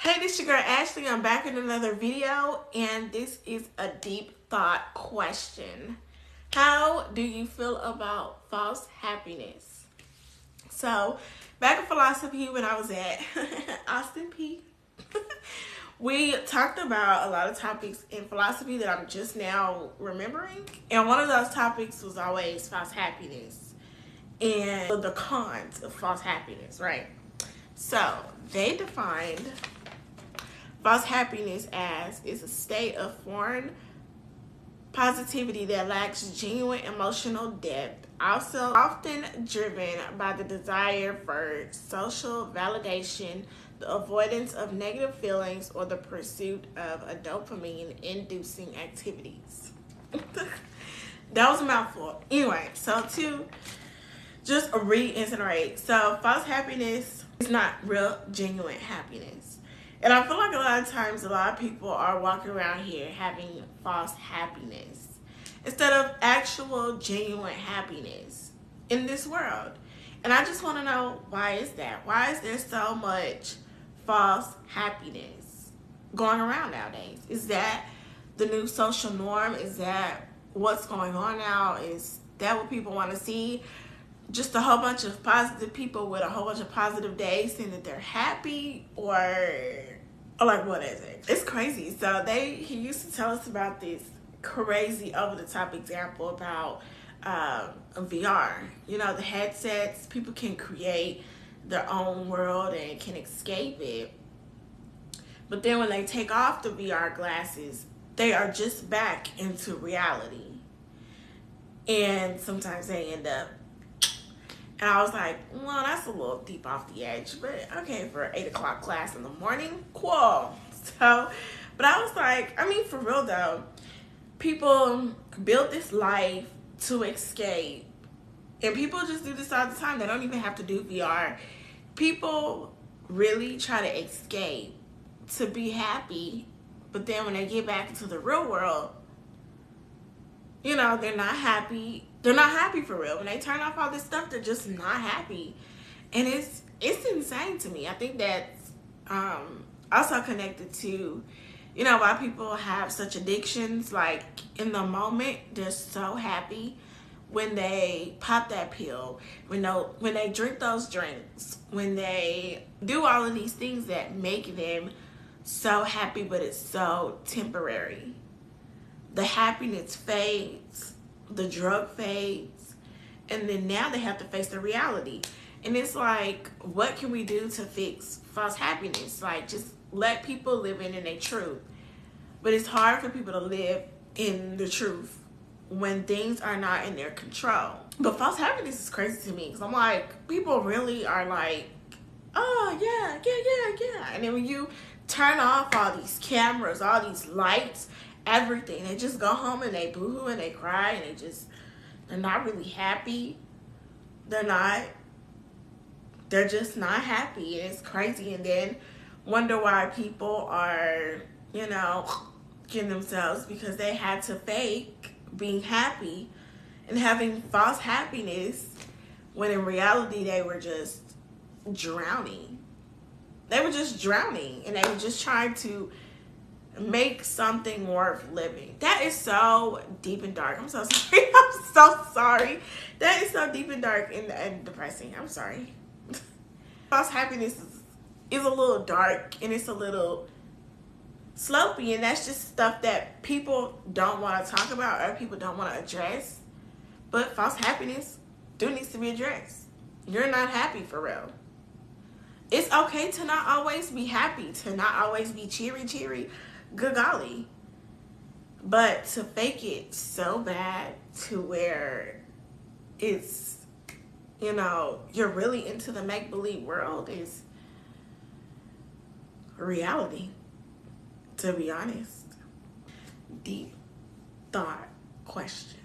Hey, this your girl Ashley. I'm back in another video, and this is a deep thought question. How do you feel about false happiness? So, back in philosophy when I was at Austin P, we talked about a lot of topics in philosophy that I'm just now remembering. And one of those topics was always false happiness and the cons of false happiness, right? So, they defined false happiness as is a state of foreign positivity that lacks genuine emotional depth, also often driven by the desire for social validation, the avoidance of negative feelings, or the pursuit of a dopamine-inducing activities. That was a mouthful. Anyway, so to just reiterate, so false happiness is not real, genuine happiness. And I feel like a lot of times a lot of people are walking around here having false happiness instead of actual genuine happiness in this world. And I just want to know, why is that? Why is there so much false happiness going around nowadays? Is that the new social norm? Is that what's going on now? Is that what people want to see? Just a whole bunch of positive people with a whole bunch of positive days saying that they're happy, or like, what is it? It's crazy. So he used to tell us about this crazy over the top example about VR. You know, the headsets, people can create their own world and can escape it. But then when they take off the VR glasses, they are just back into reality. And sometimes they end up, and I was like, well, that's a little deep off the edge, but okay, for 8 o'clock class in the morning, cool. So, but I was like, I mean, for real though, people build this life to escape, and people just do this all the time. They don't even have to do VR. People really try to escape to be happy, but then when they get back into the real world, you know, they're not happy. They're not happy for real. When they turn off all this stuff, they're just not happy. And it's insane to me. I think that's also connected to, you know, why people have such addictions. Like, in the moment, they're so happy when they pop that pill, when they drink those drinks, when they do all of these things that make them so happy, but it's so temporary. The happiness fades, the drug fades, and then now they have to face the reality. And it's like, what can we do to fix false happiness? Like, just let people live in their truth. But it's hard for people to live in the truth when things are not in their control. But false happiness is crazy to me, because I'm like, people really are like, oh yeah. And then when you turn off all these cameras, all these lights, everything, they just go home and they boohoo and they cry, and they're not really happy. They're just not happy, and it's crazy. And then wonder why people are, you know, getting themselves, because they had to fake being happy and having false happiness, when in reality they were just drowning. They were just drowning, and they were just trying to make something worth living. That is so deep and dark. I'm so sorry. I'm so sorry. That is so deep and dark and depressing. I'm sorry. False happiness is a little dark, and it's a little slopey, and that's just stuff that people don't want to talk about, or people don't want to address. But false happiness needs to be addressed. You're not happy for real. It's okay to not always be happy, to not always be cheery, good golly. But to fake it so bad to where it's, you know, you're really into the make-believe world is reality, to be honest. Deep thought question.